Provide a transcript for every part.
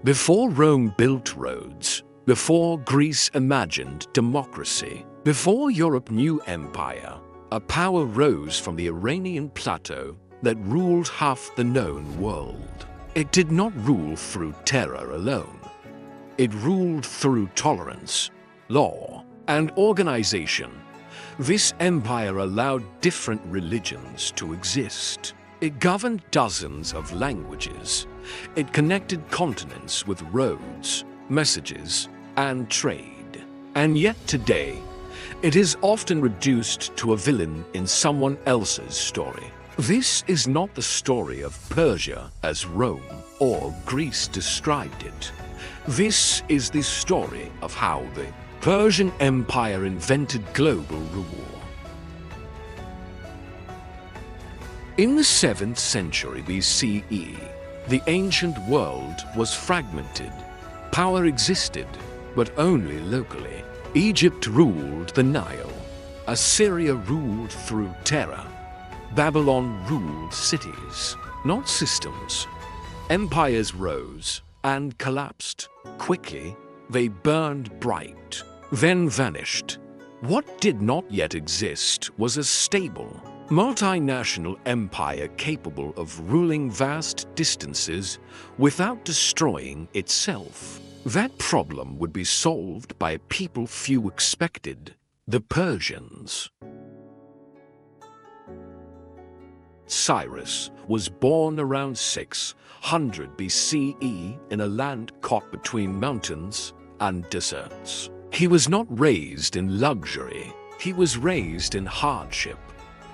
Before Rome built roads, before Greece imagined democracy, before Europe knew empire, a power rose from the Iranian plateau that ruled half the known world. It did not rule through terror alone. It ruled through tolerance, law, and organization. This empire allowed different religions to exist. It governed dozens of languages. It connected continents with roads, messages, and trade. And yet today, it is often reduced to a villain in someone else's story. This is not the story of Persia as Rome or Greece described it. This is the story of how the Persian Empire invented global rule. In the 7th century BCE, the ancient world was fragmented. Power existed, but only locally. Egypt ruled the Nile. Assyria ruled through terror. Babylon ruled cities, not systems. Empires rose and collapsed. Quickly, they burned bright, then vanished. What did not yet exist was a stable, multinational empire capable of ruling vast distances without destroying itself. That problem would be solved by a people few expected, the Persians. Cyrus was born around 600 BCE in a land caught between mountains and deserts. He was not raised in luxury, he was raised in hardship.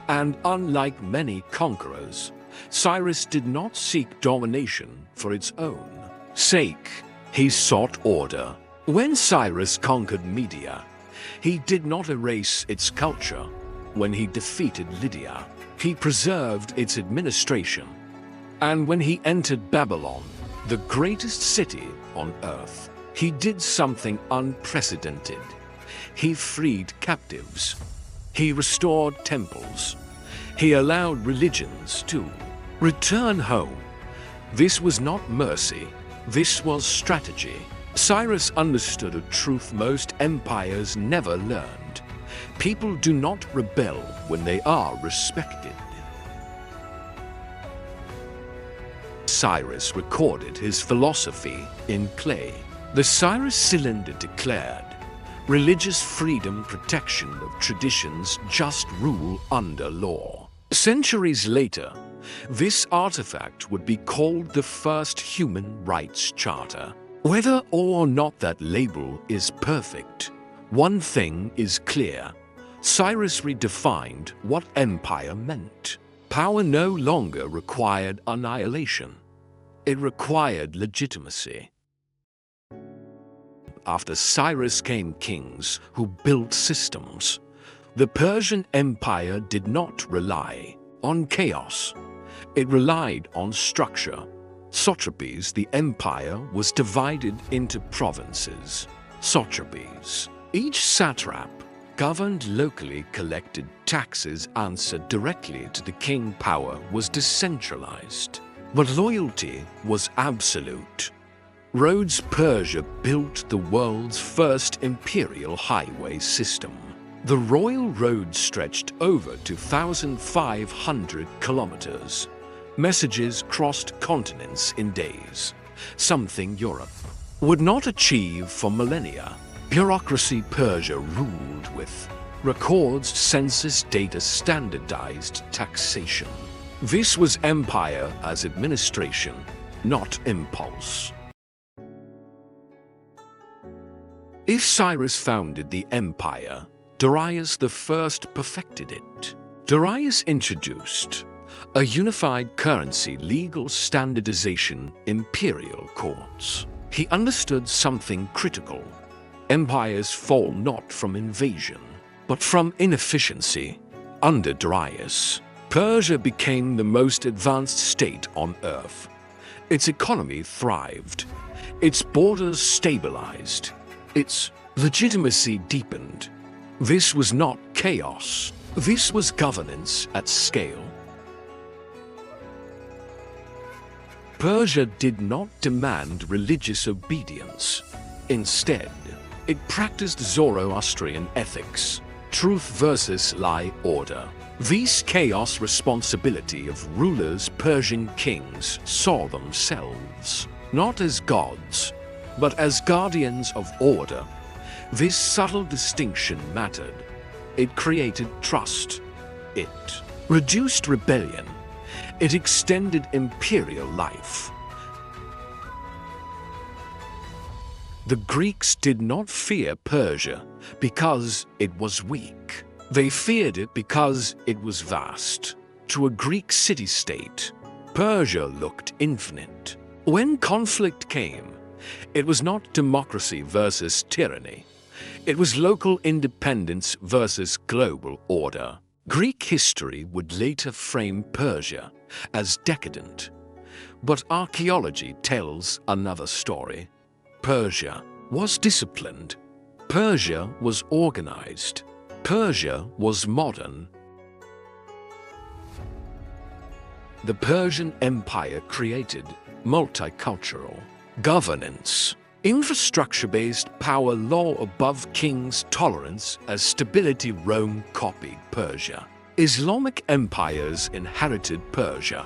And unlike many conquerors, Cyrus did not seek domination for its own sake. He sought order. When Cyrus conquered Media, he did not erase its culture. When he defeated Lydia, he preserved its administration. And when he entered Babylon, the greatest city on earth, he did something unprecedented. He freed captives. He restored temples. He allowed religions to return home. This was not mercy. This was strategy. Cyrus understood a truth most empires never learned. People do not rebel when they are respected. Cyrus recorded his philosophy in clay. The Cyrus cylinder declared, religious freedom, protection of traditions, just rule under law. Centuries later, this artifact would be called the first human rights charter. Whether or not that label is perfect, one thing is clear. Cyrus redefined what empire meant. Power no longer required annihilation. It required legitimacy. After Cyrus came kings who built systems. The Persian Empire did not rely on chaos. It relied on structure. Satrapies, the empire was divided into provinces. Satrapies. Each satrap governed locally, collected taxes, answered directly to the king. Power was decentralized, but loyalty was absolute. Rhodes, Persia built the world's first imperial highway system. The royal road stretched over 2,500 kilometers. Messages crossed continents in days, something Europe would not achieve for millennia. Bureaucracy Persia ruled with records, census data, standardized taxation. This was empire as administration, not impulse. If Cyrus founded the empire, Darius I perfected it. Darius introduced a unified currency, legal standardization, imperial courts. He understood something critical. Empires fall not from invasion, but from inefficiency. Under Darius, Persia became the most advanced state on earth. Its economy thrived. Its borders stabilized. Its legitimacy deepened. This was not chaos. This was governance at scale. Persia did not demand religious obedience. Instead, it practiced Zoroastrian ethics, truth versus lie order. This chaos responsibility of rulers Persian kings saw themselves not as gods, but as guardians of order. This subtle distinction mattered. It created trust. It reduced rebellion. It extended imperial life. The Greeks did not fear Persia because it was weak. They feared it because it was vast. To a Greek city-state, Persia looked infinite. When conflict came, it was not democracy versus tyranny. It was local independence versus global order. Greek history would later frame Persia as decadent, but archaeology tells another story. Persia was disciplined. Persia was organized. Persia was modern. The Persian Empire created multicultural governance, infrastructure-based power law above kings' tolerance as stability. Rome copied Persia. Islamic empires inherited Persia.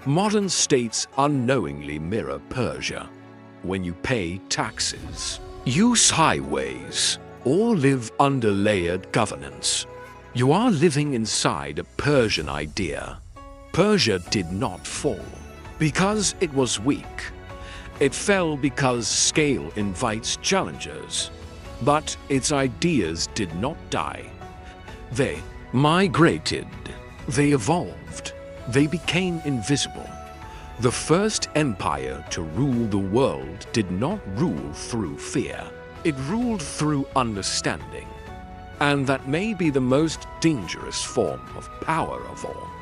Modern states unknowingly mirror Persia. When you pay taxes, use highways, or live under layered governance, you are living inside a Persian idea. Persia did not fall because it was weak. It fell because scale invites challengers. But its ideas did not die. They migrated. They evolved. They became invisible. The first empire to rule the world did not rule through fear. It ruled through understanding. And that may be the most dangerous form of power of all.